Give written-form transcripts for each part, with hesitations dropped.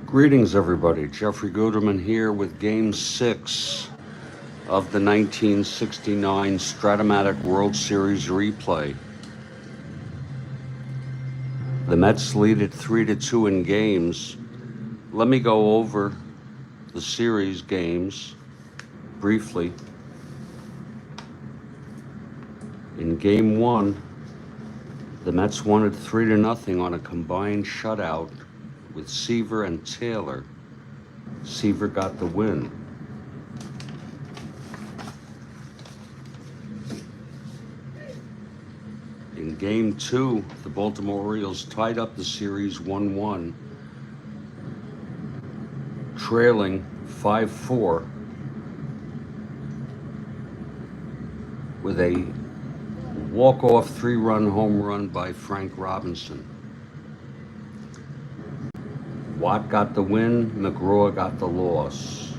Greetings, everybody. Jeffrey Guterman here with Game 6 of the 1969 Strat-O-Matic World Series replay. The Mets lead at 3-2 in games. Let me go over the series games briefly. In Game 1, the Mets won it 3-0 on a combined shutout with Seaver and Taylor. Seaver got the win. In Game 2, the Baltimore Orioles tied up the series 1-1, trailing 5-4 with a walk-off three-run home run by Frank Robinson. Watt got the win, McGraw got the loss.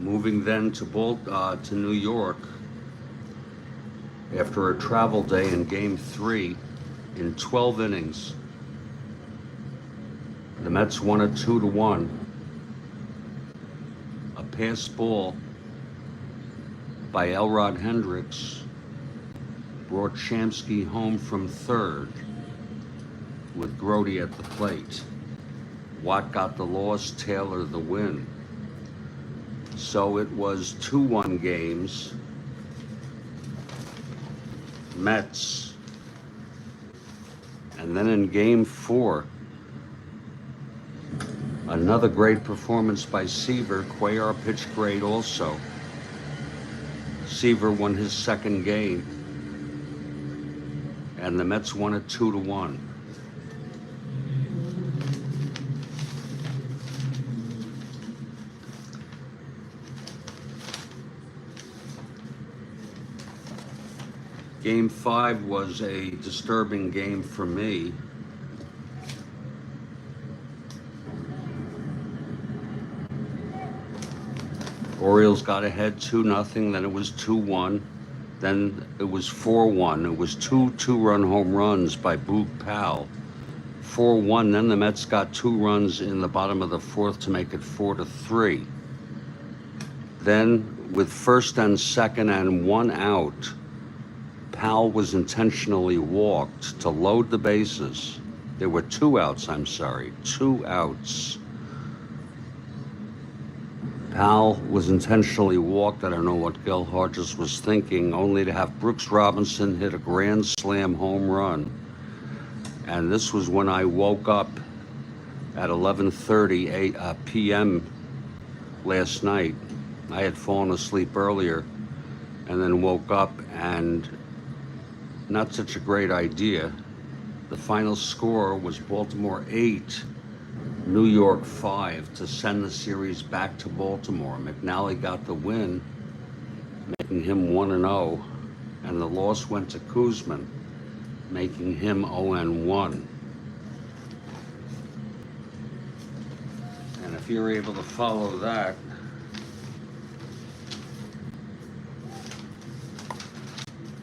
Moving then to New York, after a travel day in Game 3, in 12 innings, the Mets won it 2-1. A pass ball by Elrod Hendricks brought Shamsky home from third with Grody at the plate. Watt got the loss, Taylor the win. So it was 2-1 games. Mets. And then in Game 4, another great performance by Seaver. Cuellar pitched great also. Seaver won his second game, and the Mets won it 2-1. Game 5 was a disturbing game for me. Orioles got ahead 2-0, then it was 2-1. Then it was 4-1. It was two two-run home runs by Boog Powell. 4-1. Then the Mets got 2 runs in the bottom of the fourth to make it 4-3. Then, with first and second and 1 out, Powell was intentionally walked to load the bases. There were 2 outs, 2 outs. Powell was intentionally walked. I don't know what Gil Hodges was thinking, only to have Brooks Robinson hit a grand slam home run. And this was when I woke up at 11:30 p.m. last night. I had fallen asleep earlier and then woke up, and not such a great idea. The final score was Baltimore 8, New York 5 to send the series back to Baltimore. McNally got the win, making him 1-0, and the loss went to Koosman, making him 0-1. And if you're able to follow that,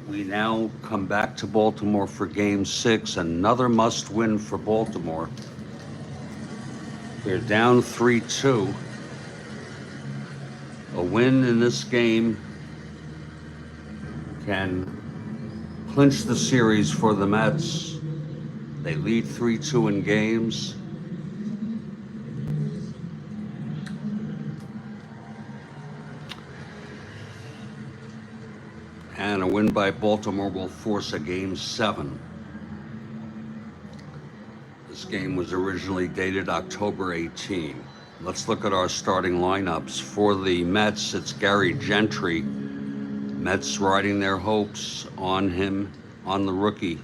we now come back to Baltimore for Game 6, another must-win for Baltimore. They're down 3-2. A win in this game can clinch the series for the Mets. They lead 3-2 in games. And a win by Baltimore will force a Game 7. This game was originally dated October 18. Let's look at our starting lineups. For the Mets, it's Gary Gentry. Mets riding their hopes on him, on the rookie.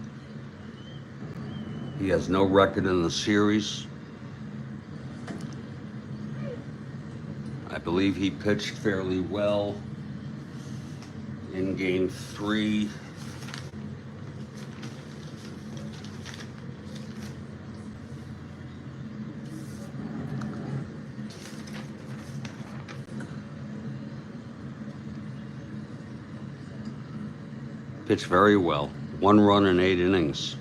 He has no record in the series. I believe he pitched fairly well in Game 3. Pitched very well. 1 run in 8 innings.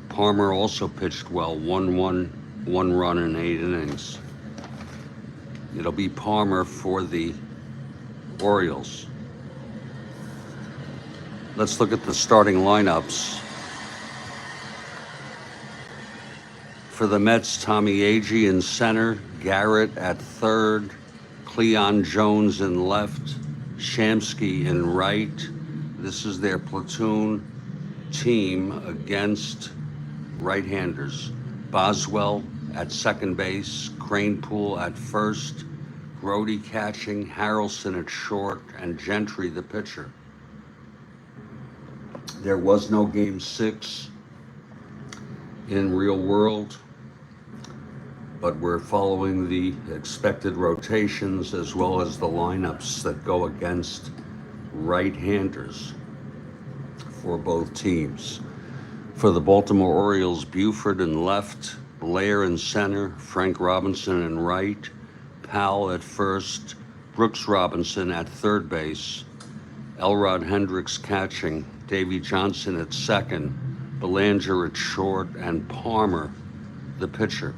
Palmer also pitched well, 1 run in 8 innings. It'll be Palmer for the Orioles. Let's look at the starting lineups. For the Mets, Tommy Agee in center, Garrett at third, Cleon Jones in left, Shamsky in right. This is their platoon team against right-handers. Boswell at second base, Cranepool at first, Grody catching, Harrelson at short, and Gentry the pitcher. There was no Game 6 in real world, but we're following the expected rotations as well as the lineups that go against right-handers for both teams. For the Baltimore Orioles, Buford in left, Blair in center, Frank Robinson in right, Powell at first, Brooks Robinson at third base, Elrod Hendricks catching, Davey Johnson at second, Belanger at short, and Palmer the pitcher.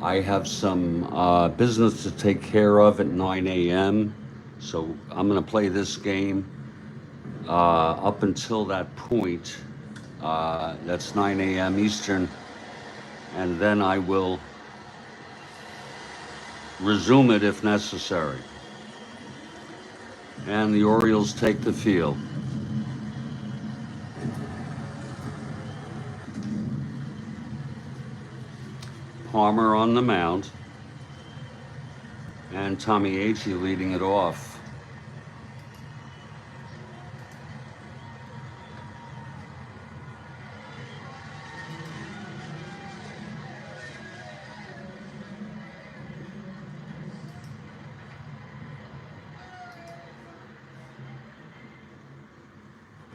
I have some business to take care of at 9 a.m. So I'm going to play this game up until that point. That's 9 a.m. Eastern. And then I will resume it if necessary. And the Orioles take the field. Palmer on the mound, and Tommy Agee leading it off.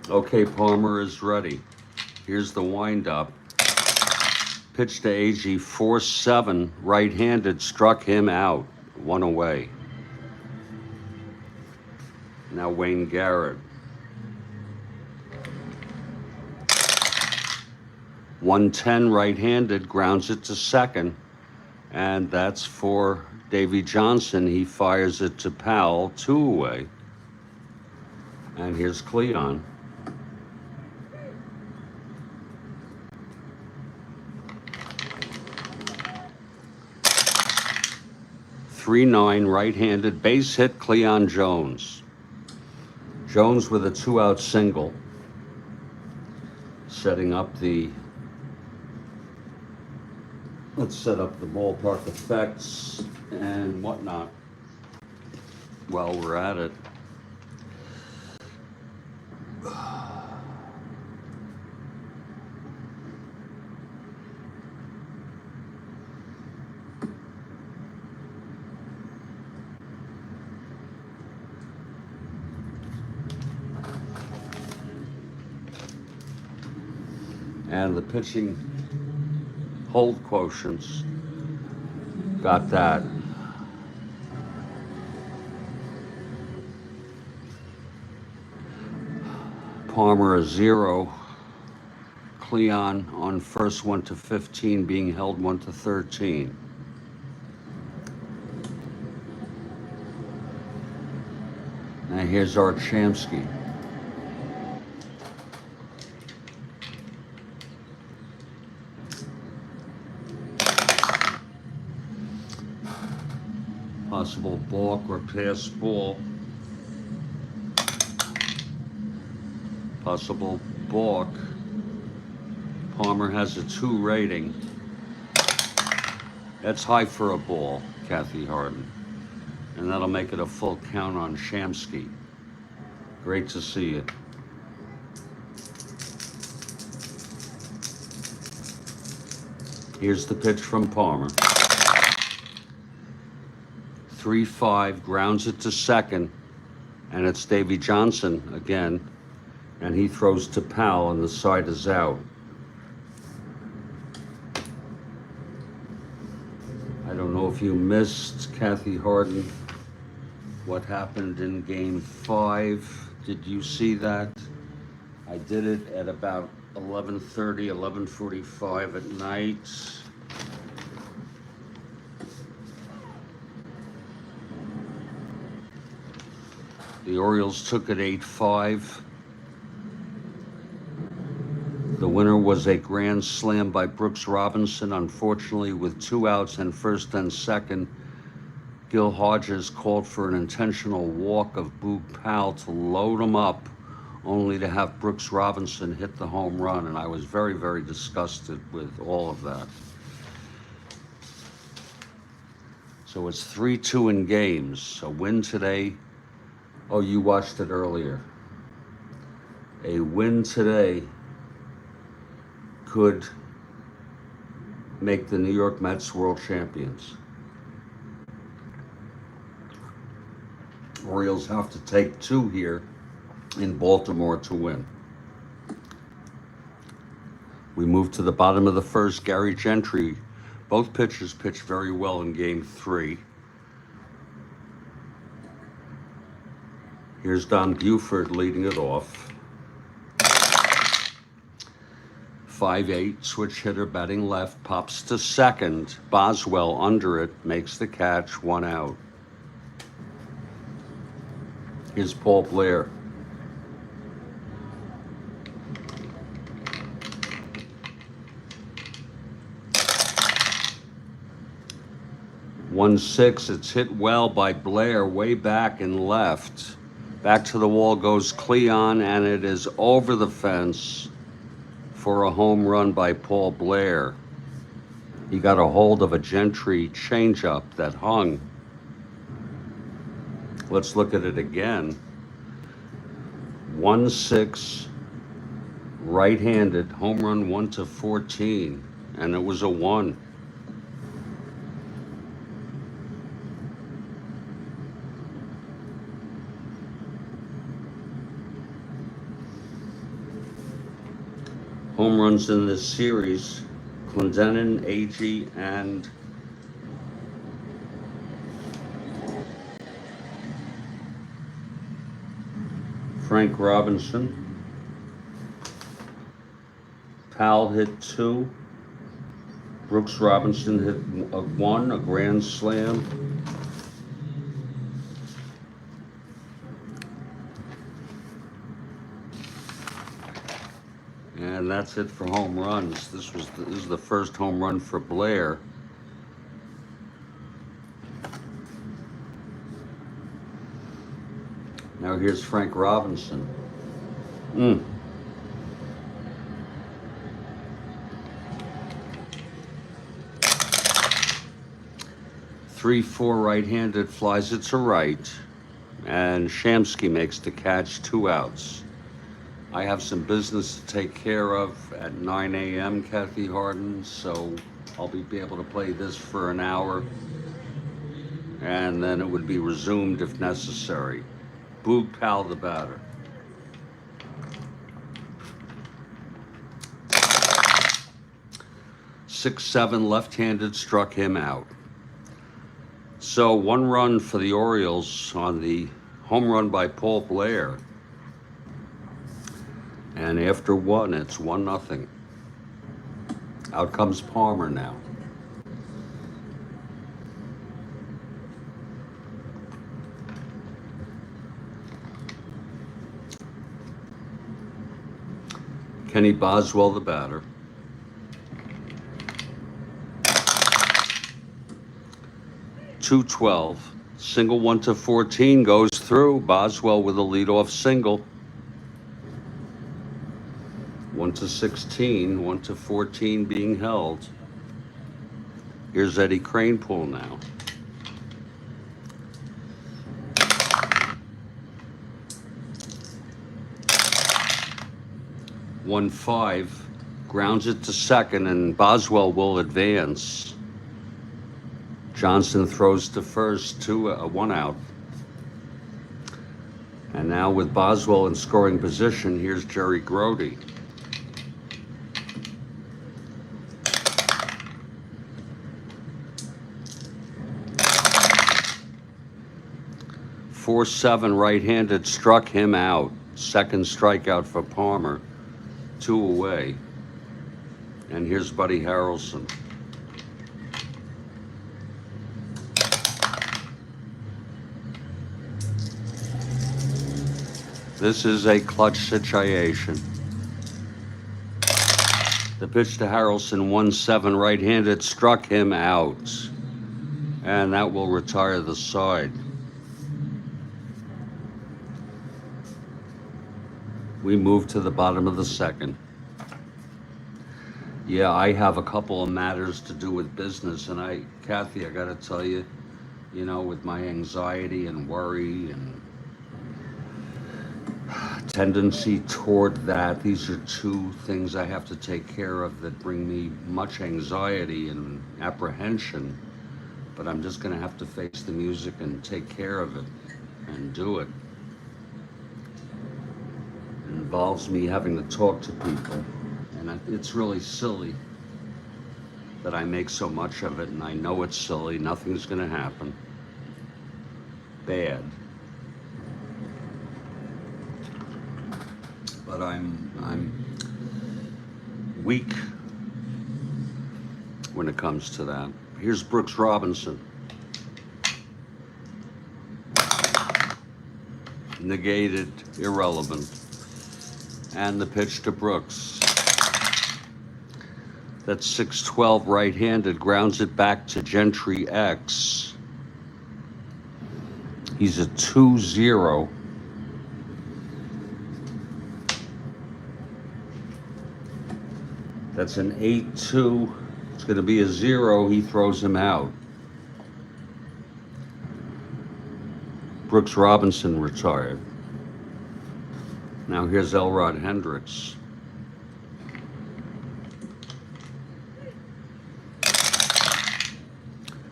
Okay, Palmer is ready. Here's the windup. Pitch to Agee, 4-7, right-handed, struck him out, 1 away. Now Wayne Garrett. 110, right-handed, grounds it to second, and that's for Davey Johnson. He fires it to Powell, 2 away. And here's Cleon. 3-9, right-handed, base hit, Cleon Jones. Jones with a 2-out single, setting up the, let's set up the ballpark effects and whatnot while we're at it. And the pitching hold quotients, got that. Palmer a 0. Cleon on first 1-15, being held 1-13. Now here's Art Shamsky. Possible balk or pass ball. Possible balk. Palmer has a 2 rating. That's high for a ball, Kathy Harden. And that'll make it a full count on Shamsky. Great to see it. Here's the pitch from Palmer. 3-5, grounds it to second, and it's Davy Johnson again, and he throws to Powell, and the side is out. I don't know if you missed, Kathy Harden, what happened in Game 5. Did you see that? I did it at about 11:30, 11:45 at night. The Orioles took it 8-5. The winner was a grand slam by Brooks Robinson. Unfortunately, with 2 outs and first and second, Gil Hodges called for an intentional walk of Boog Powell to load him up, only to have Brooks Robinson hit the home run, and I was very, very disgusted with all of that. So it's 3-2 in games. A win today. Oh, you watched it earlier. A win today could make the New York Mets world champions. Orioles have to take 2 here in Baltimore to win. We move to the bottom of the first. Gary Gentry. Both pitchers pitched very well in Game 3. Here's Don Buford leading it off. 5-8, switch hitter batting left, pops to second. Boswell under it, makes the catch, 1 out. Here's Paul Blair. One six, it's hit well by Blair, way back and left. Back to the wall goes Cleon, and it is over the fence for a home run by Paul Blair. He got a hold of a Gentry changeup that hung. Let's look at it again. 1-6, right-handed, home run 1-14, and it was a 1. Home runs in this series, Clendenin, Agee, and Frank Robinson. Powell hit 2. Brooks Robinson hit 1, a grand slam. And that's it for home runs. This is the first home run for Blair. Now here's Frank Robinson. 3-4 right-handed, flies it to right, and Shamsky makes the catch, 2 outs. I have some business to take care of at 9 a.m., Kathy Harden, so I'll be able to play this for an hour, and then it would be resumed if necessary. Boog Powell, the batter. .6'7", left-handed, struck him out. So 1 run for the Orioles on the home run by Paul Blair. And after 1, it's 1-0. Out comes Palmer now. Kenny Boswell, the batter. .212, single 1-14 goes through. Boswell with a leadoff single. 1-16, 1-14 being held. Here's Eddie Kranepool now. .15, Grounds it to second, and Boswell will advance. Johnson throws to first, one out. And now with Boswell in scoring position, here's Jerry Grody. .4-7 right-handed struck him out. Second strikeout for Palmer. 2 away. And here's Buddy Harrelson. This is a clutch situation. The pitch to Harrelson, 1-7 right-handed, struck him out. And that will retire the side. We move to the bottom of the second. Yeah, I have a couple of matters to do with business, and Kathy, I gotta tell you, with my anxiety and worry and tendency toward that, these are two things I have to take care of that bring me much anxiety and apprehension, but I'm just gonna have to face the music and take care of it and do it. It involves me having to talk to people, and it's really silly that I make so much of it, and I know it's silly, nothing's gonna happen. Bad. But I'm weak when it comes to that. Here's Brooks Robinson. Negated, irrelevant. And the pitch to Brooks. That's 6-12 right-handed, grounds it back to Gentry X. He's a 2-0. That's an 8-2. It's going to be a 0. He throws him out. Brooks Robinson retired. Now here's Elrod Hendricks.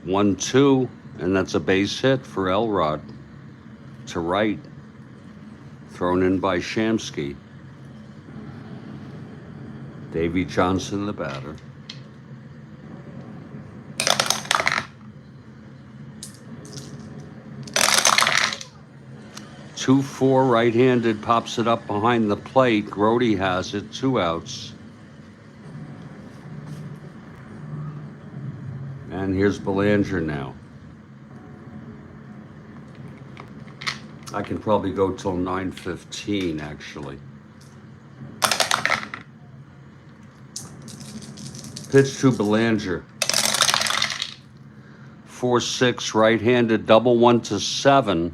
One, two, and that's a base hit for Elrod to right, thrown in by Shamsky. Davey Johnson, the batter. Two, four, right-handed, pops it up behind the plate. Grody has it, 2 outs. And here's Belanger now. I can probably go till 9:15, actually. Pitch to Belanger. 4-6, right-handed, double 1-7.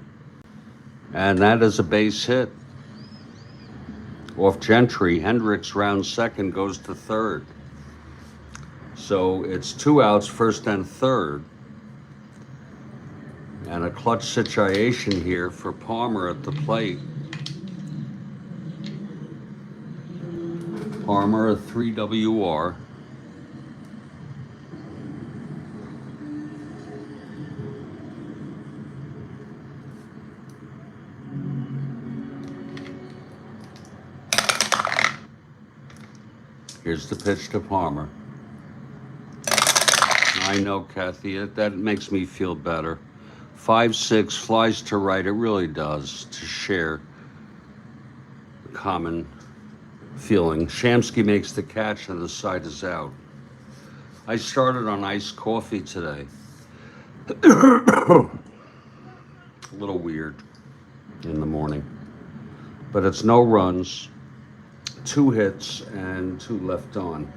And that is a base hit. Off Gentry, Hendricks rounds second, goes to third. So it's 2 outs, first and third. And a clutch situation here for Palmer at the plate. Palmer, a 3 WR. Here's the pitch to Palmer. I know, Kathy, that makes me feel better. 5-6, flies to right. It really does, to share a common feeling. Shamsky makes the catch and the side is out. I started on iced coffee today. A little weird in the morning. But it's no runs, 2 hits, and 2 left on.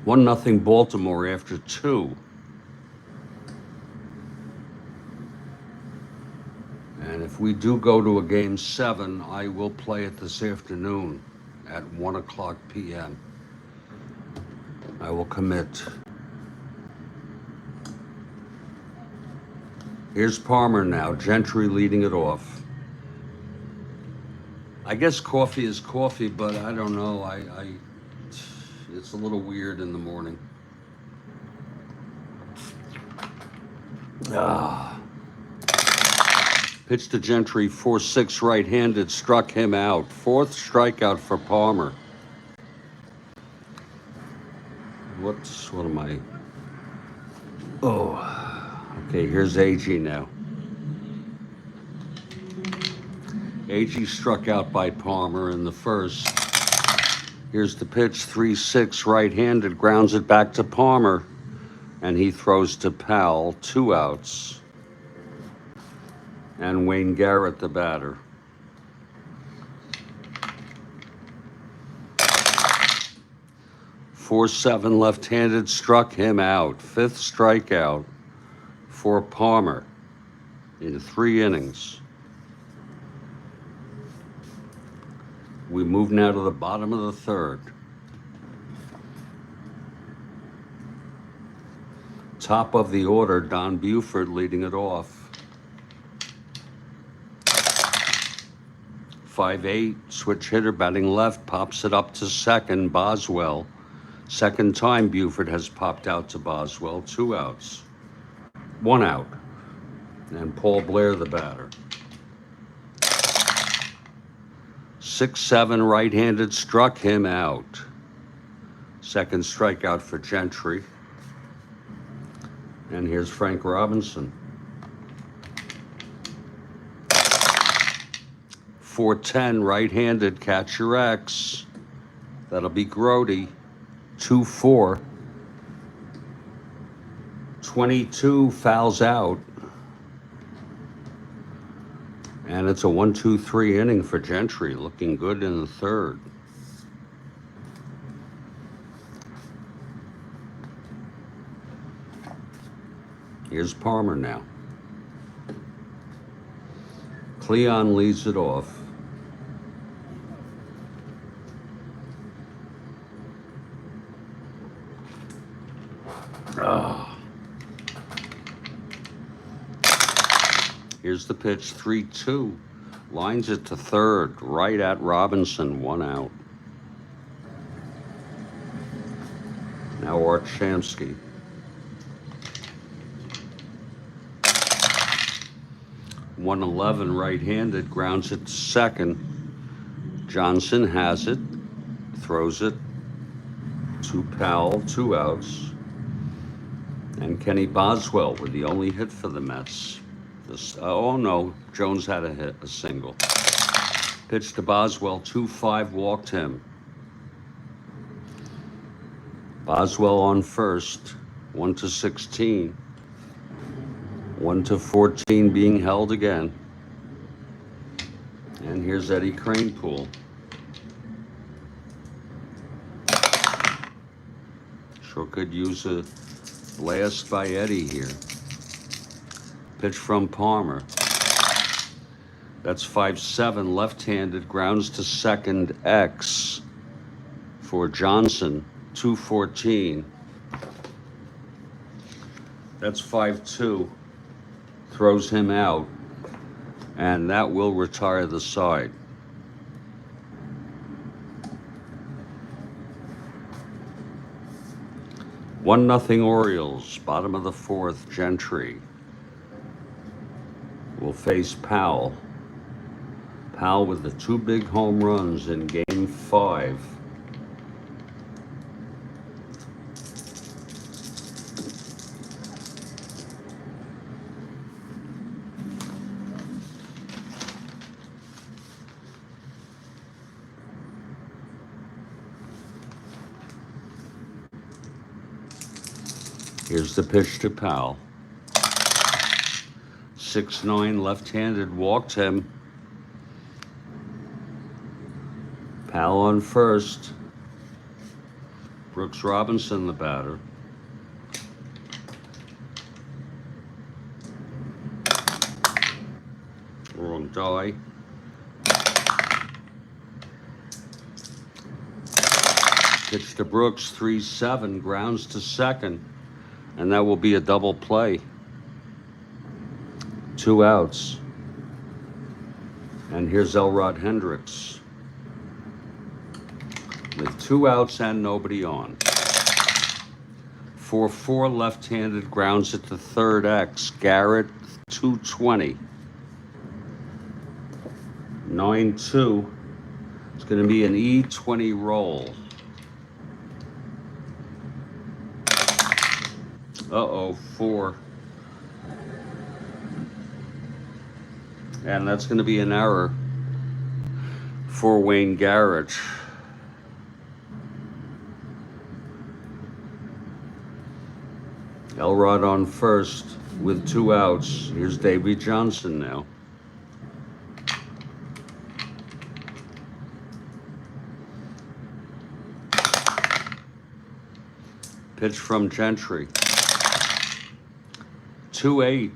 1-0 Baltimore after 2. And if we do go to a game 7, I will play it this afternoon at 1:00 p.m. I will commit. Here's Palmer now, Gentry leading it off. I guess coffee is coffee, but I don't know. It's a little weird in the morning. Pitch to Gentry, 4-6 right-handed, struck him out. Fourth strikeout for Palmer. What am I? Oh, okay, here's AG now. AG struck out by Palmer in the first. Here's the pitch, 3-6 right-handed, grounds it back to Palmer, and he throws to Powell, 2 outs. And Wayne Garrett, the batter. .47 left-handed, struck him out. Fifth strikeout for Palmer in 3 innings. We move now to the bottom of the third. Top of the order, Don Buford leading it off. 5-8, switch hitter batting left, pops it up to second, Boswell. Second time Buford has popped out to Boswell, 2 outs. 1 out. And Paul Blair, the batter. 6-7 right-handed, struck him out. Second strikeout for Gentry. And here's Frank Robinson. 4-10 right-handed, catcher X. That'll be Grody. 2-4. 22 fouls out. And it's a 1-2-3 inning for Gentry, looking good in the third. Here's Palmer now. Cleon leads it off. Here's the pitch, 3-2. Lines it to third, right at Robinson, 1 out. Now Art Shamsky. .111 right-handed, grounds it to second. Johnson has it, throws it to Powell, 2 outs. And Kenny Boswell with the only hit for the Mets. Oh no, Jones had a single. Pitch to Boswell, 2-5, walked him. Boswell on first, 1-16. 1-14 being held again. And here's Eddie Kranepool. Sure could use a blast by Eddie here. Pitch from Palmer. That's 5-7 left-handed, grounds to second, X for Johnson, 2-14. That's 5-2, throws him out, and that will retire the side. One nothing Orioles, bottom of the fourth, Gentry will face Powell. Powell with the 2 big home runs in Game 5. Here's the pitch to Powell. 6-9 left-handed, walked him. Powell on first. Brooks Robinson, the batter. Wrong die. Pitch to Brooks, 3-7, grounds to second, and that will be a double play. 2 outs. And here's Elrod Hendricks with 2 outs and nobody on. 4-4 left-handed, grounds it to third X. Garrett 220. 9-2. It's going to be an E20 roll. Uh-oh, 4. And that's going to be an error for Wayne Garrett. Elrod on first with 2 outs. Here's Davey Johnson now. Pitch from Gentry. 2-8.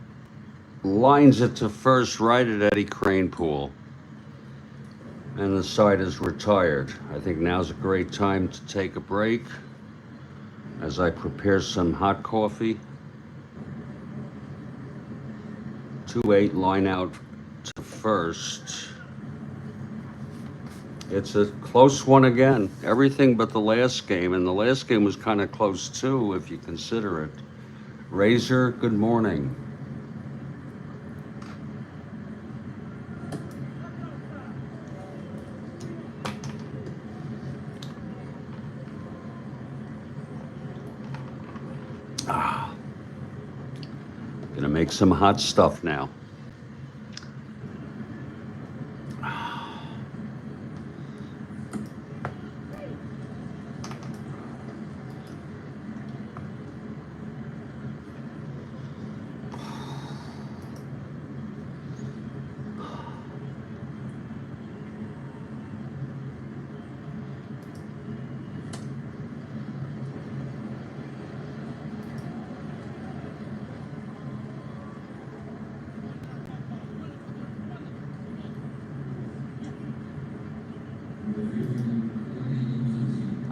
Lines it to first, right at Eddie Kranepool. And the side is retired. I think now's a great time to take a break as I prepare some hot coffee. 2-8, line out to first. It's a close one again. Everything but the last game, and the last game was kind of close too, if you consider it. Razor, good morning. Gonna make some hot stuff now.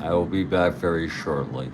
I will be back very shortly.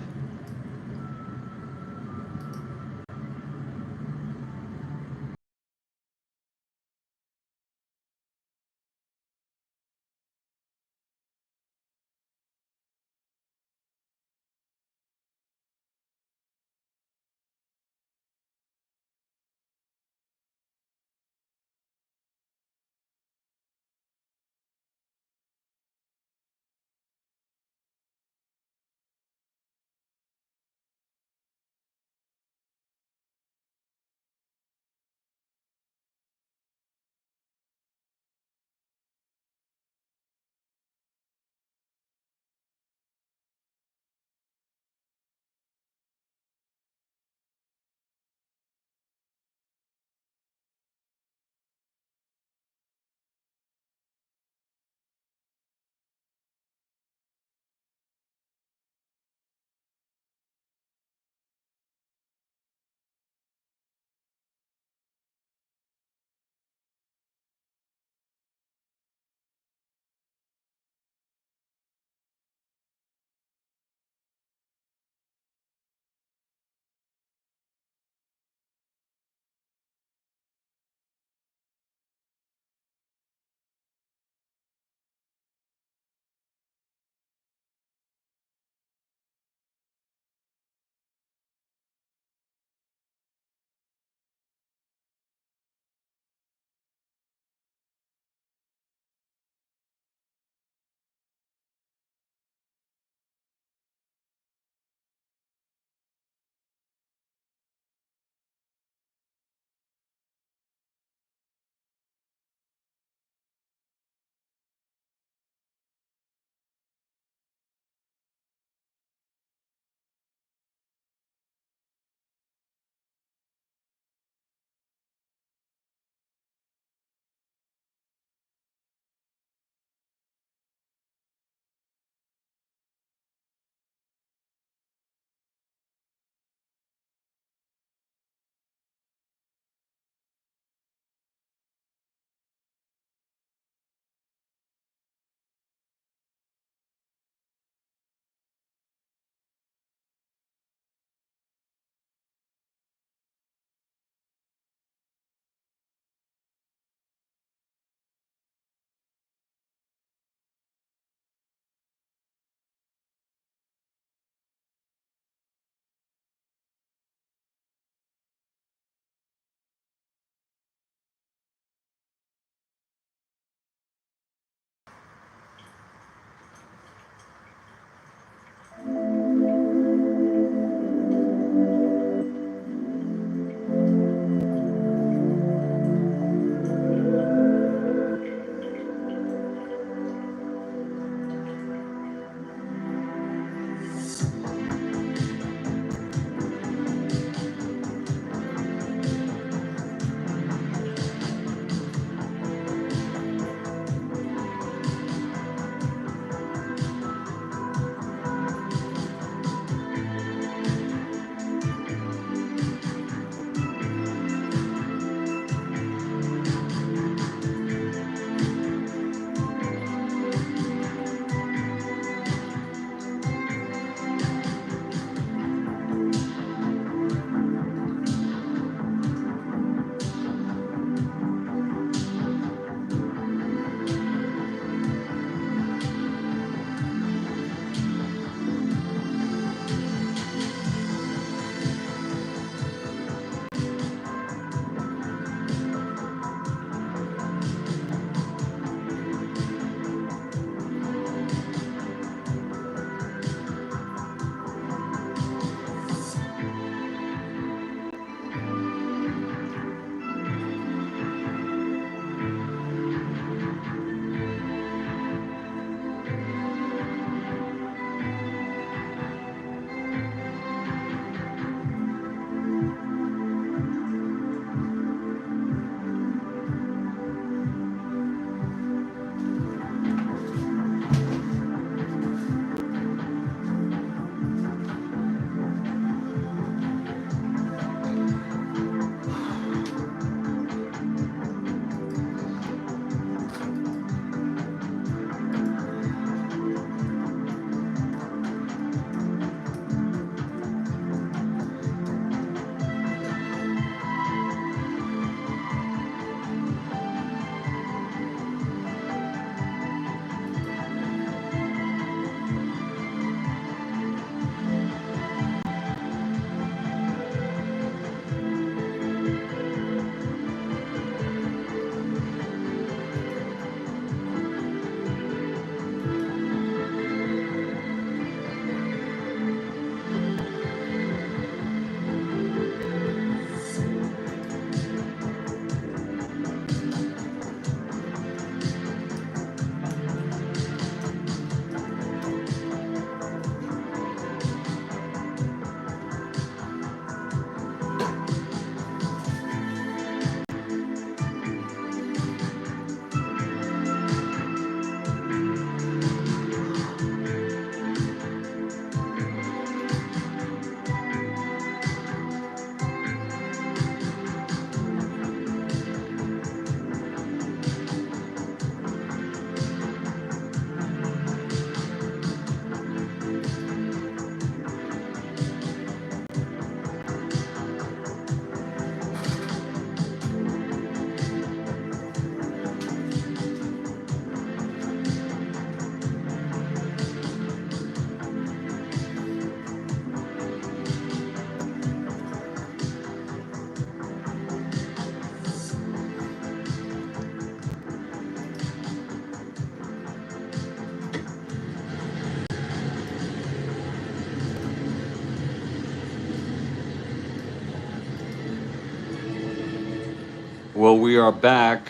Well, we are back,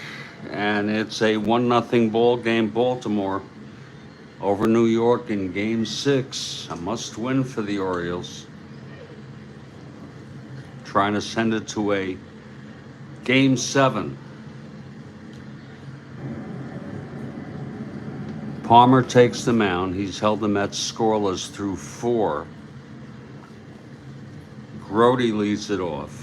and it's a 1-0 ball game, Baltimore over New York in Game 6. A must-win for the Orioles. Trying to send it to a Game 7. Palmer takes the mound. He's held the Mets scoreless through 4. Grote leads it off.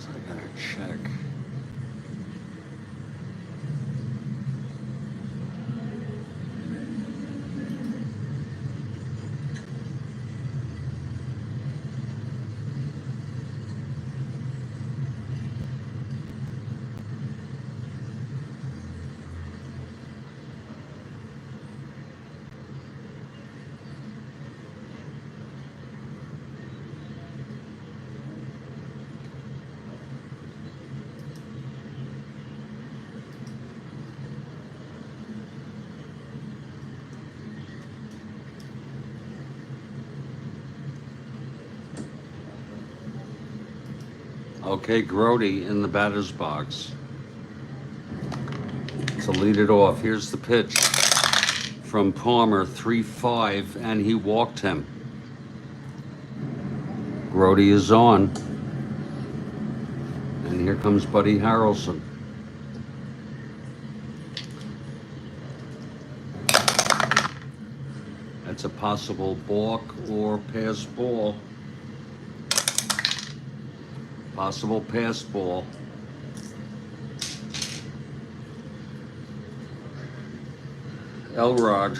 I gotta check. Okay, Grote in the batter's box to lead it off. Here's the pitch from Palmer, 3-5, and he walked him. Grote is on. And here comes Buddy Harrelson. That's a possible balk or pass ball. Possible pass ball. Elrod,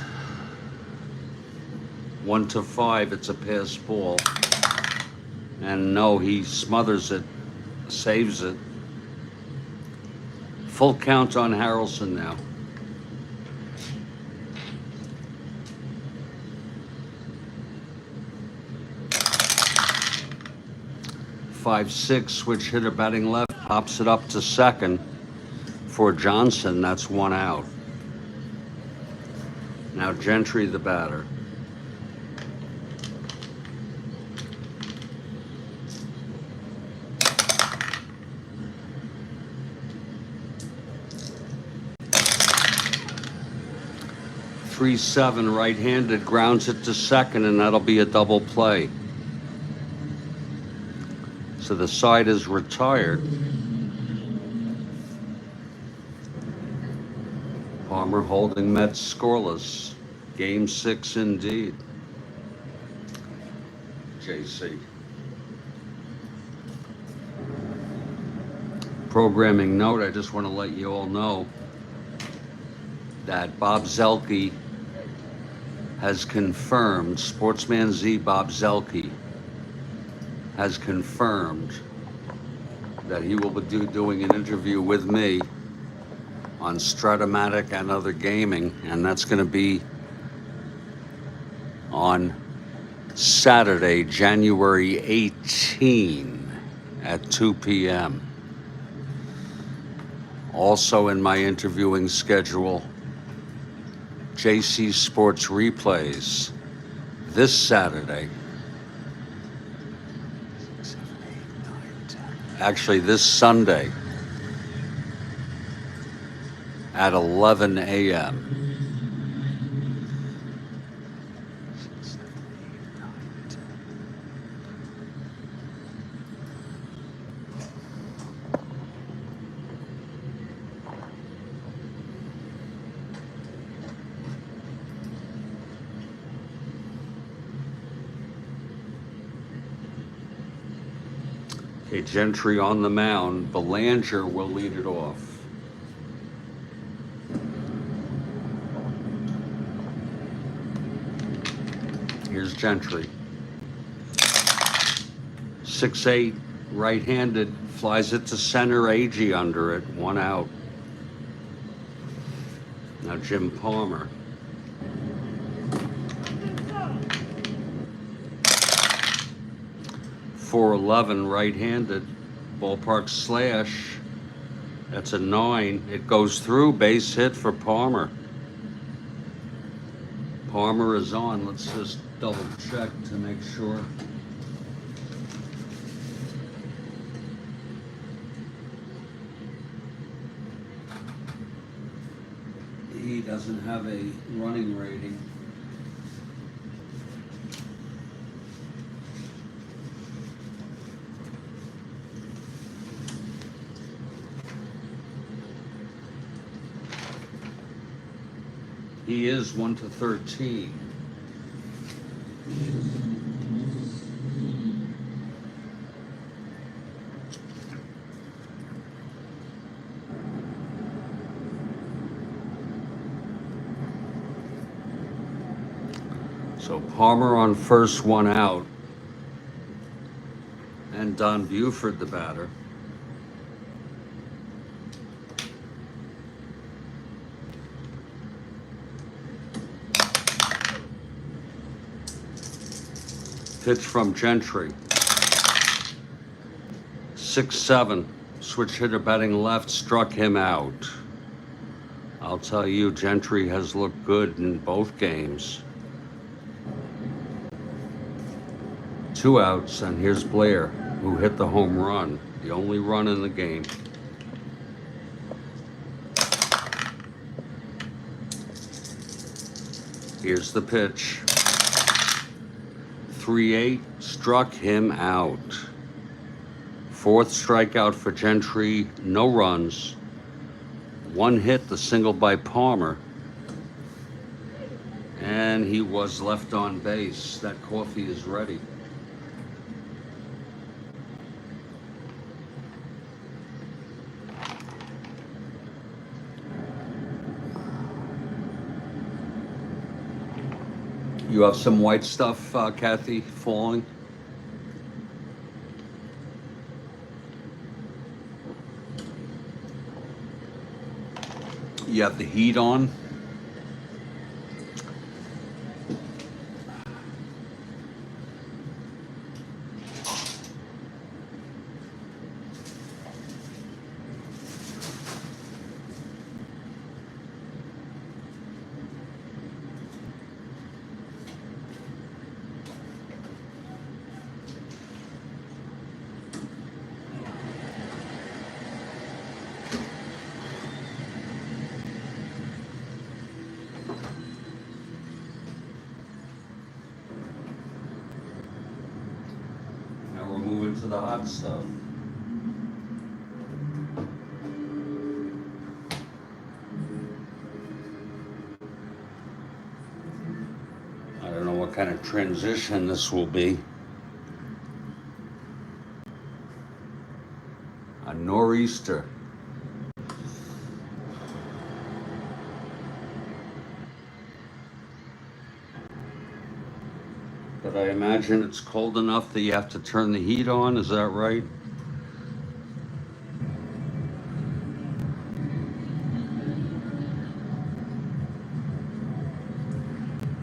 1-5, it's a pass ball. And no, he smothers it, saves it. Full count on Harrelson now. Five, 6, switch hitter batting left, pops it up to second for Johnson. That's 1 out. Now Gentry, the batter. Three, 7, right-handed, grounds it to second, and that'll be a double play. So the side is retired. Palmer holding Mets scoreless. Game 6 indeed. JC. Programming note, I just want to let you all know that Bob Zelke has confirmed, Sportsman Z Bob Zelke has confirmed that he will be doing an interview with me on Strat-O-Matic and other gaming, and that's going to be on Saturday, January 18 at 2 p.m. Also in my interviewing schedule, JC Sports Replays this Saturday. Actually, this Sunday at 11 a.m. Okay, Gentry on the mound. Belanger will lead it off. Here's Gentry. 6'8", right-handed, flies it to center. Agee under it, 1 out. Now Jim Palmer. .411, right-handed, ballpark slash. That's a 9. It goes through, base hit for Palmer. Palmer is on. Let's just double check to make sure. He doesn't have a running rating. He is 1-13. So Palmer on first, 1 out. And Don Buford, the batter. Pitch from Gentry. 6-7. Switch hitter batting left, struck him out. I'll tell you, Gentry has looked good in both games. 2 outs, and here's Blair, who hit the home run, the only run in the game. Here's the pitch. 3-8, struck him out. 4th strikeout for Gentry, no runs. 1 hit, the single by Palmer. And he was left on base. That coffee is ready. You have some white stuff, Kathy, falling? You have the heat on? To the hot stuff. I don't know what kind of transition this will be. A nor'easter. But I imagine it's cold enough that you have to turn the heat on, is that right?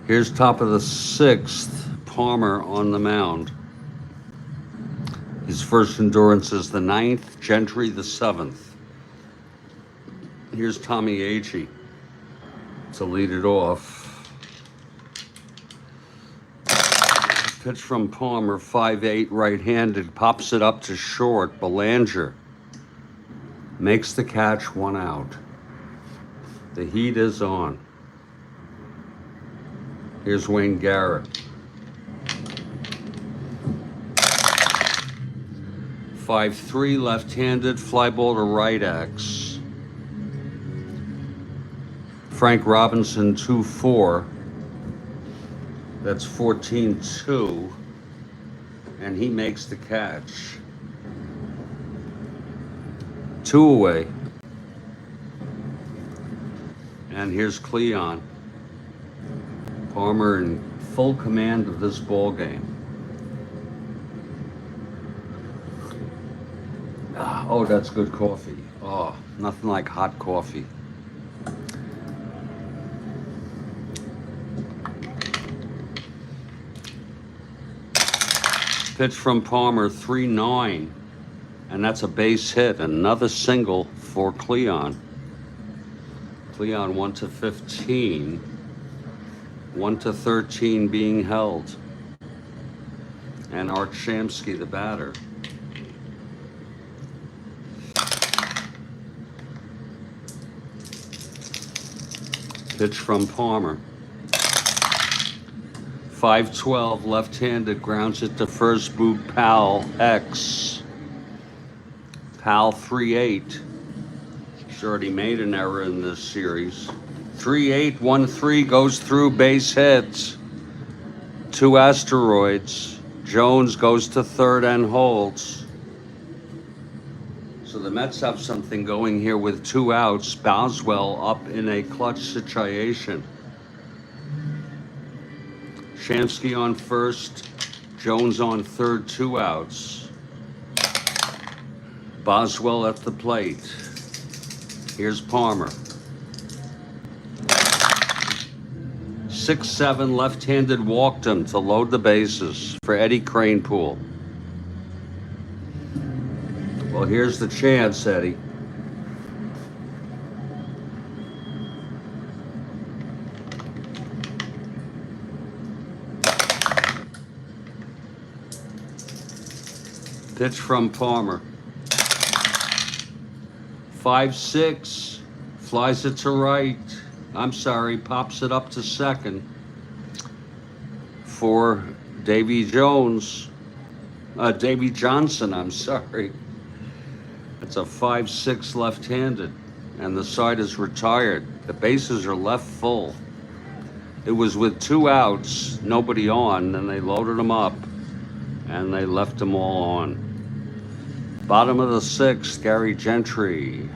Here's top of the 6th, Palmer on the mound. His first endurance is the 9th, Gentry the 7th. Here's Tommy Agee to lead it off. Pitch from Palmer, 5'8", right-handed, pops it up to short. Belanger makes the catch, 1 out. The heat is on. Here's Wayne Garrett. 5'3", left-handed, fly ball to right axe. Frank Robinson, 2-4. That's 14-2, and he makes the catch. 2 away. And here's Cleon. Palmer in full command of this ball game. Oh, that's good coffee. Oh, nothing like hot coffee. Pitch from Palmer, 3-9, and that's a base hit. Another single for Cleon. Cleon 1-15, 1-13 being held, and Art Shamsky, the batter. Pitch from Palmer. 5-12, left-handed, grounds it to first, Boog Powell, X. Powell 3-8. He's already made an error in this series. 3-8, 1-3, goes through, base hits. 2 asteroids. Jones goes to third and holds. So the Mets have something going here with 2 outs. Boswell up in a clutch situation. Shamsky on first, Jones on third, 2 outs. Boswell at the plate. Here's Palmer. 6-7, left-handed, walked him to load the bases for Eddie Kranepool. Well, here's the chance, Eddie. Pitch from Palmer. 5-6, flies it to right. I'm sorry, pops it up to second for Davy Johnson, I'm sorry. It's a 5-6 left-handed, and the side is retired. The bases are left full. It was with 2 outs, nobody on, and they loaded them up, and they left them all on. Bottom of the 6th, Gary Gentry.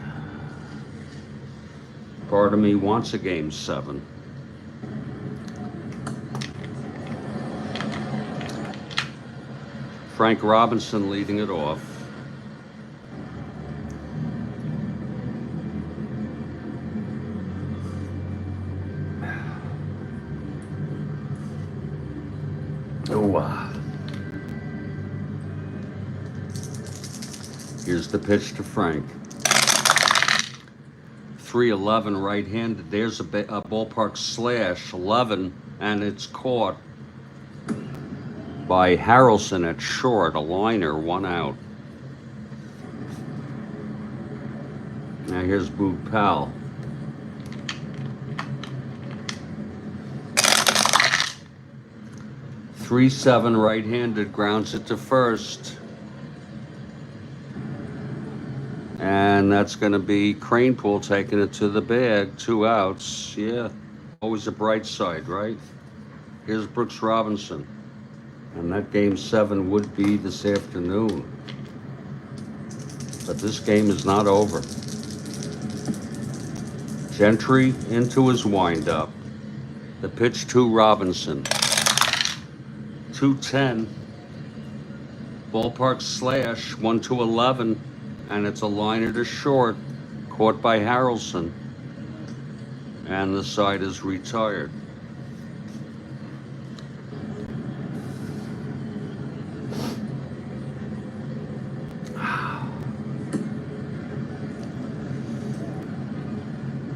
Part of me wants a game 7. Frank Robinson leading it off. Here's the pitch to Frank. 3-11, right-handed. There's a ballpark slash, 11, and it's caught by Harrelson at short, a liner, 1 out. Now here's Boog Powell. Three 7, right-handed, grounds it to first. And that's going to be Kranepool taking it to the bag, 2 outs. Yeah, always a bright side, right? Here's Brooks Robinson. And that game 7 would be this afternoon. But this game is not over. Gentry into his windup. The pitch to Robinson. 2-10. Ballpark slash, 1-11. And it's a liner to short, caught by Harrelson. And the side is retired.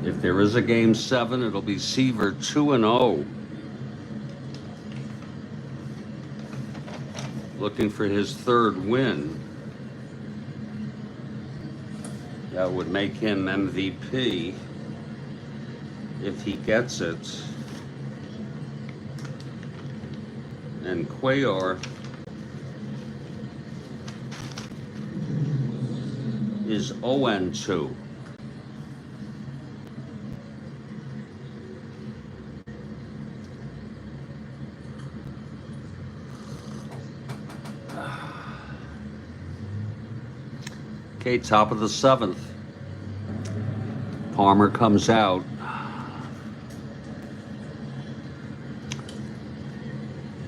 If there is a game 7, it'll be Seaver 2-0. Looking for his 3rd win. That would make him MVP if he gets it. And Cuellar is 0-2. Okay, top of the 7th. Palmer comes out.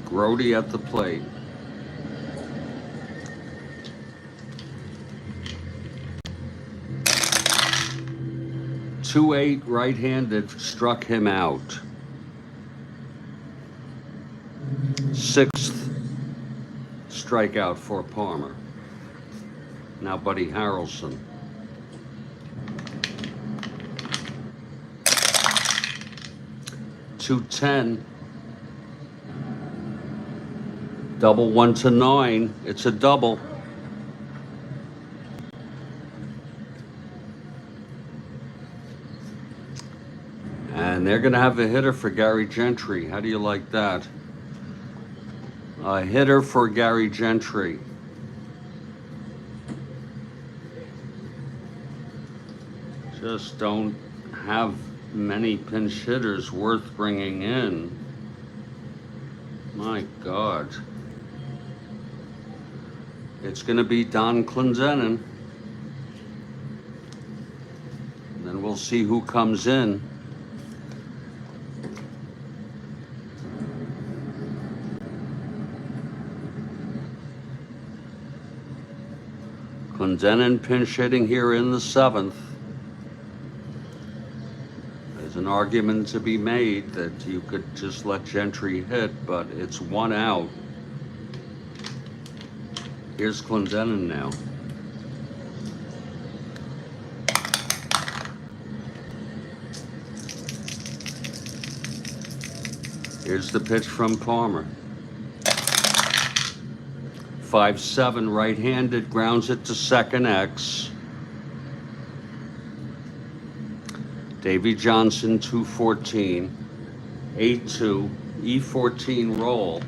Grody at the plate. .28 right-handed struck him out. Sixth strikeout for Palmer. Now Buddy Harrelson. .210. Double 1 to 9. It's a double. And they're going to have a hitter for Gary Gentry. How do you like that? A hitter for Gary Gentry. Just don't have many pinch hitters worth bringing in. My God. It's going to be Don Clendenin. And then we'll see who comes in. Clendenin pinch hitting here in the 7th. There's an argument to be made that you could just let Gentry hit, but it's 1 out. Here's Clendenin now. Here's the pitch from Palmer. 5-7 right-handed, grounds it to second X. Davey Johnson, 214. 8-2, E14 roll.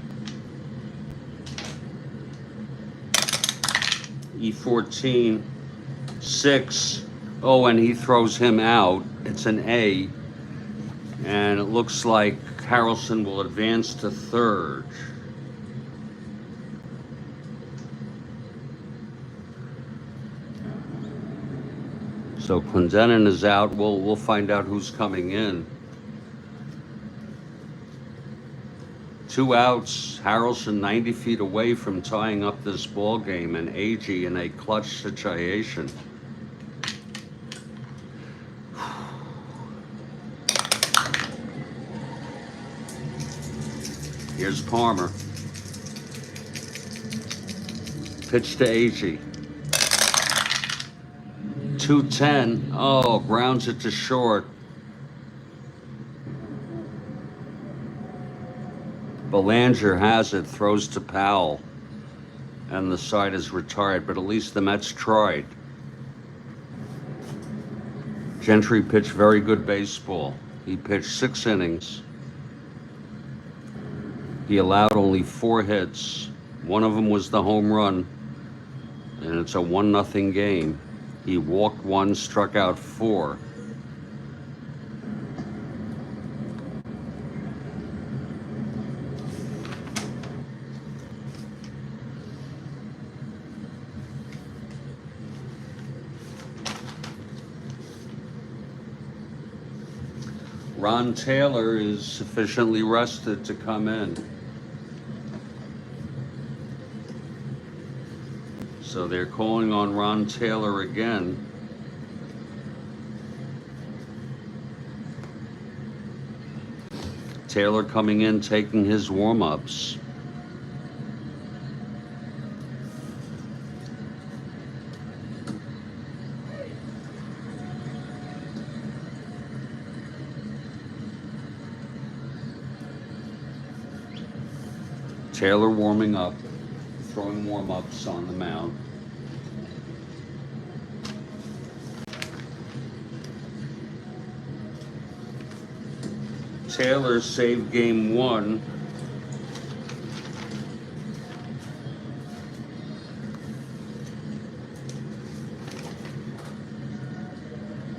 E14, 6. Oh, and he throws him out. It's an A. And it looks like Harrelson will advance to third. So Clendenin is out. We'll find out who's coming in. 2 outs. Harrelson 90 feet away from tying up this ball game, and Agee in a clutch situation. Here's Palmer. Pitch to Agee. 210. Oh, grounds it to short. Belanger has it, throws to Powell, and the side is retired, but at least the Mets tried. Gentry pitched very good baseball. He pitched 6 innings. He allowed only 4 hits. One of them was the home run, and it's a 1-0 game. He walked 1, struck out 4. Ron Taylor is sufficiently rested to come in. So they're calling on Ron Taylor again. Taylor coming in, taking his warm-ups. Taylor warming up, throwing warm-ups on the mound. Taylor saved game 1.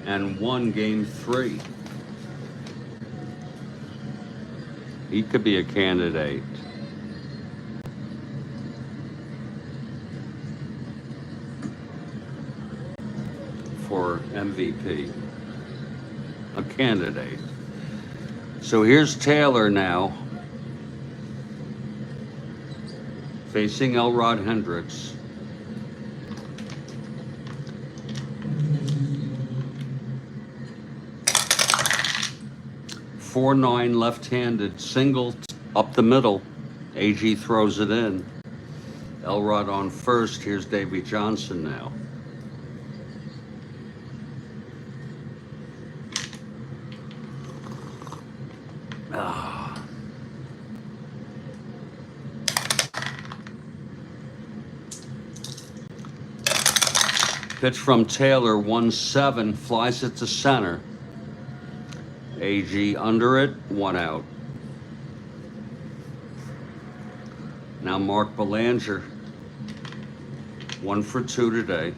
And won game 3. He could be a candidate for MVP. candidate. So here's Taylor now, facing Elrod Hendricks. Four-9 left-handed single up the middle. AG throws it in. Elrod on first. Here's Davy Johnson now. Pitch from Taylor, 1-7, flies it to center. AG under it, 1 out. Now Mark Belanger, 1 for 2 today.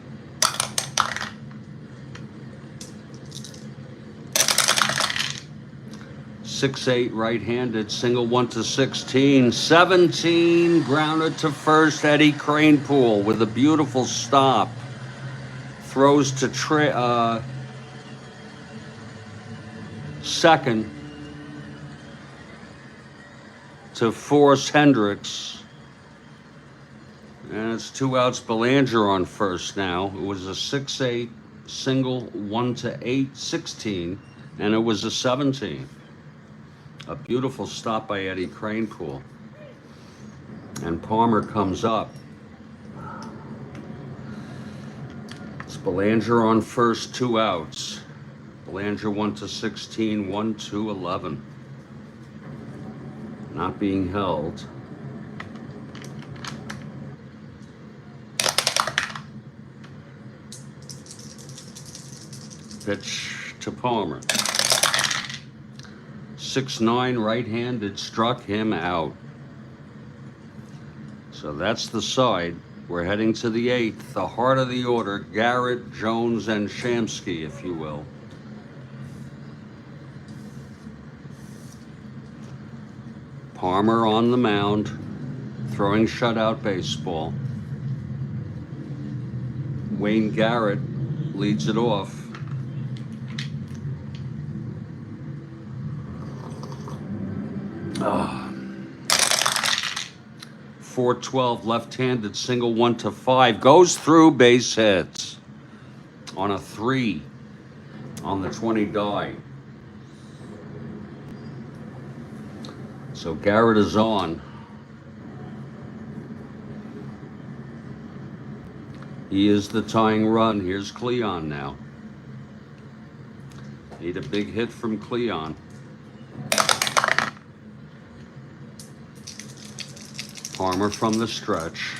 Six-eight right-handed, single 1-16, 17, grounded to first. Eddie Cranepool with a beautiful stop. Throws to second to force Hendricks. And it's 2 outs. Belanger on first now. It was a 6-8 single 1-8, 16, and it was a 17. A beautiful stop by Eddie Cranepool. And Palmer comes up. It's Belanger on first, 2 outs. Belanger 1-16, 1-11. Not being held. Pitch to Palmer. 6-9 right-handed, struck him out. So that's the side. We're heading to the 8th, the heart of the order, Garrett, Jones, and Shamsky, if you will. Palmer on the mound, throwing shutout baseball. Wayne Garrett leads it off. Oh. 4-12 left-handed single 1-5 goes through, base hits on a 3 on the 20 die. So Garrett is on. He is the tying run. Here's Cleon now. Need a big hit from Cleon. Palmer from the stretch.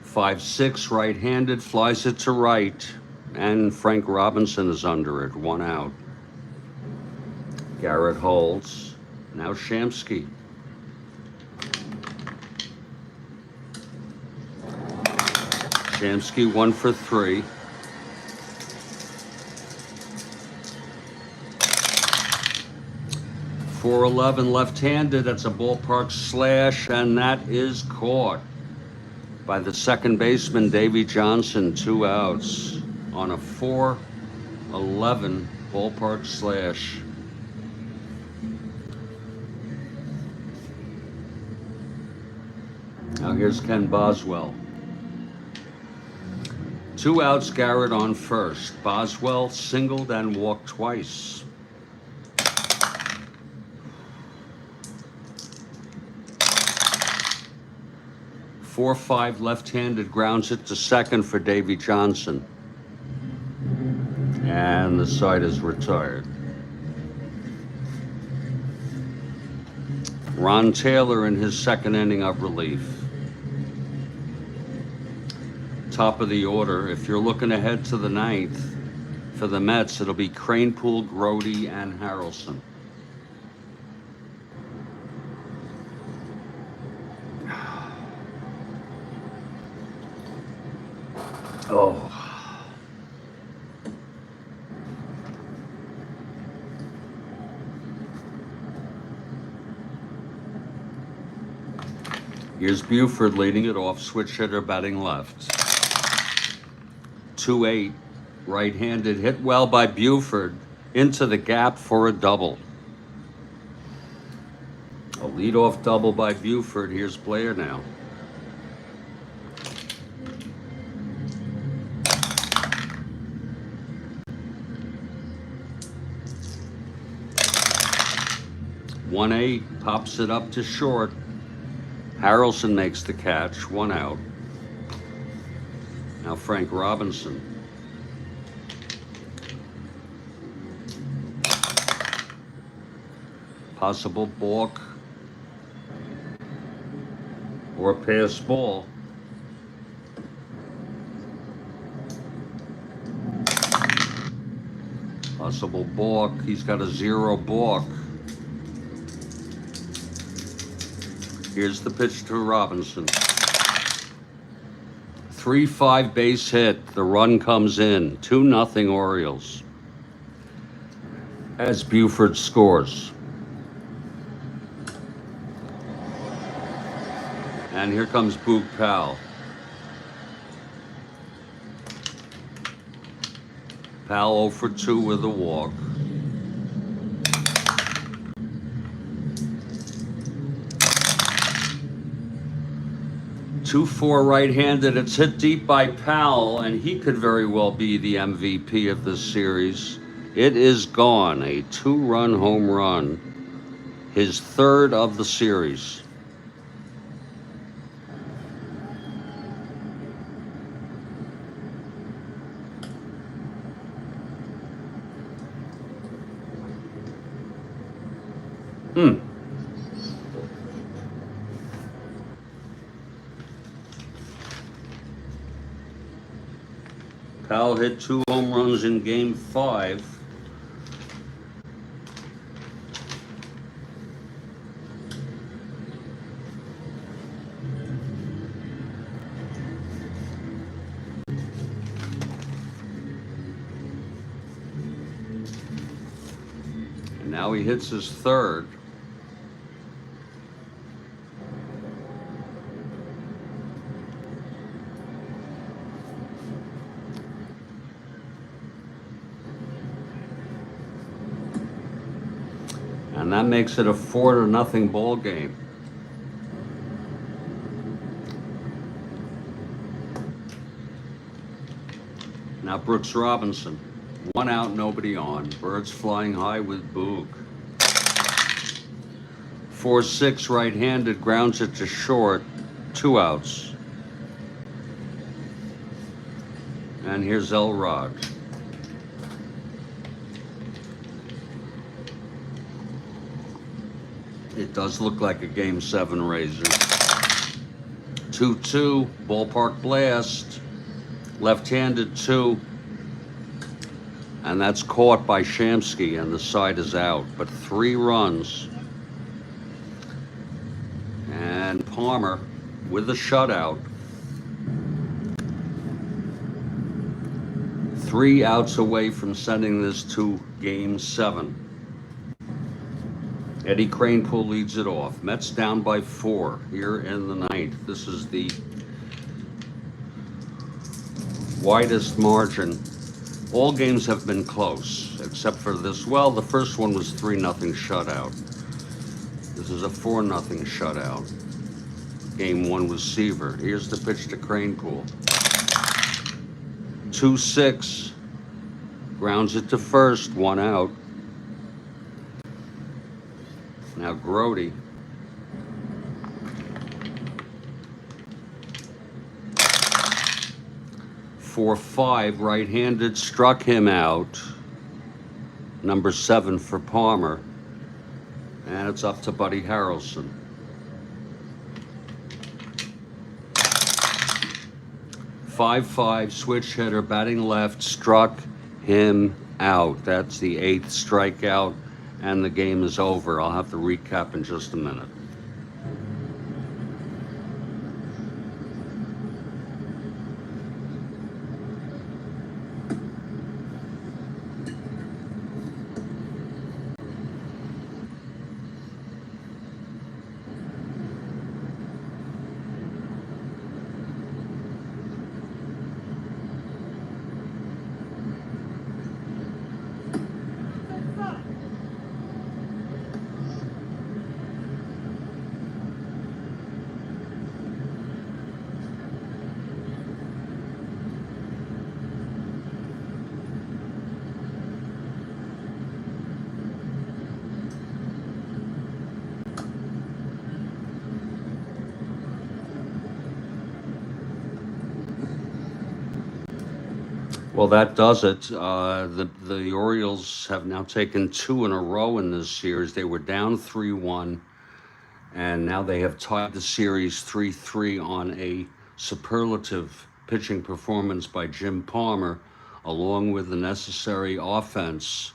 5-6 right-handed, flies it to right, and Frank Robinson is under it, 1 out. Garrett holds. Now Shamsky. Shamsky 1 for 3. .411 left-handed, that's a ballpark slash, and that is caught by the second baseman, Davy Johnson, 2 outs on a .411 ballpark slash. Now here's Ken Boswell. 2 outs, Garrett on first. Boswell singled and walked twice. 4-5 left-handed, grounds it to second for Davy Johnson. And the side is retired. Ron Taylor in his second inning of relief. Top of the order. If you're looking ahead to the 9th, for the Mets, it'll be Cranepool, Grody, and Harrelson. Oh. Here's Buford leading it off, switch hitter batting left. 2-8 right-handed, hit well by Buford, into the gap for a double. A leadoff double by Buford. Here's Blair now. One eight, pops it up to short. Harrelson makes the catch, 1 out. Now Frank Robinson. Possible balk or pass ball. Possible balk. He's got a 0 balk. Here's the pitch to Robinson. 3-5 base hit. The run comes in. 2-0 Orioles. As Buford scores. And here comes Boog Powell. Powell 0 for 2 with a walk. Two-4 right-handed. It's hit deep by Powell, and he could very well be the MVP of this series. It is gone. A 2-run home run. His 3rd of the series. Powell hit 2 home runs in Game 5. And now he hits his 3rd. And that makes it a 4-0 ball game. Now Brooks Robinson. 1 out, nobody on. Birds flying high with Boog. 4-6 right-handed, grounds it to short. 2 outs. And here's Elrod. It does look like a Game 7 razor. 2-2, ballpark blast. Left-handed 2. And that's caught by Shamsky, and the side is out. But 3 runs. And Palmer with a shutout. 3 outs away from sending this to Game 7. Eddie Kranepool leads it off. Mets down by 4 here in the 9th. This is the widest margin. All games have been close, except for this. Well, the first one was 3-0 shutout. This is a 4-0 shutout. Game 1 was Seaver. Here's the pitch to Kranepool. 2-6. Grounds it to first, 1 out. Now Grody. 4-5 right-handed, struck him out. Number 7 for Palmer. And it's up to Buddy Harrelson. 5-5 switch hitter, batting left, struck him out. That's the 8th strikeout, and the game is over. I'll have to recap in just a minute. Well, that does it. The Orioles have now taken 2 in a row in this series. They were down 3-1, and now they have tied the series 3-3 on a superlative pitching performance by Jim Palmer, along with the necessary offense.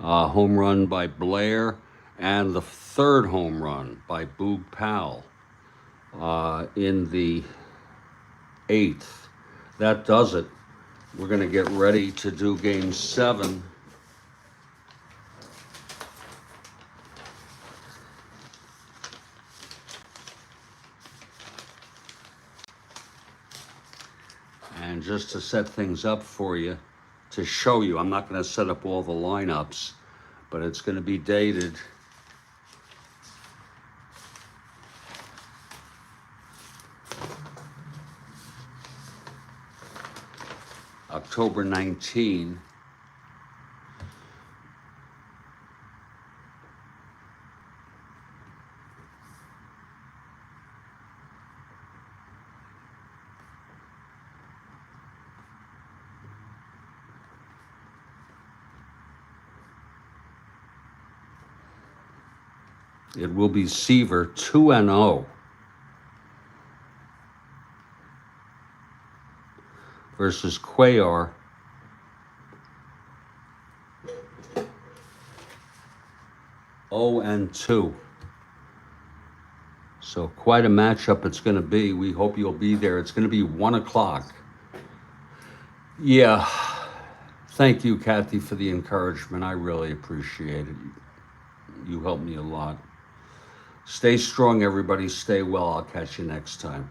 Home run by Blair, and the third home run by Boog Powell in the 8th. That does it. We're going to get ready to do Game 7. And just to set things up for you, to show you, I'm not going to set up all the lineups, but it's going to be dated October 19. It will be Seaver 2-0 versus Cuellar 0-2. So quite a matchup it's going to be. We hope you'll be there. It's going to be 1 o'clock. Yeah. Thank you, Kathy, for the encouragement. I really appreciate it. You helped me a lot. Stay strong, everybody. Stay well. I'll catch you next time.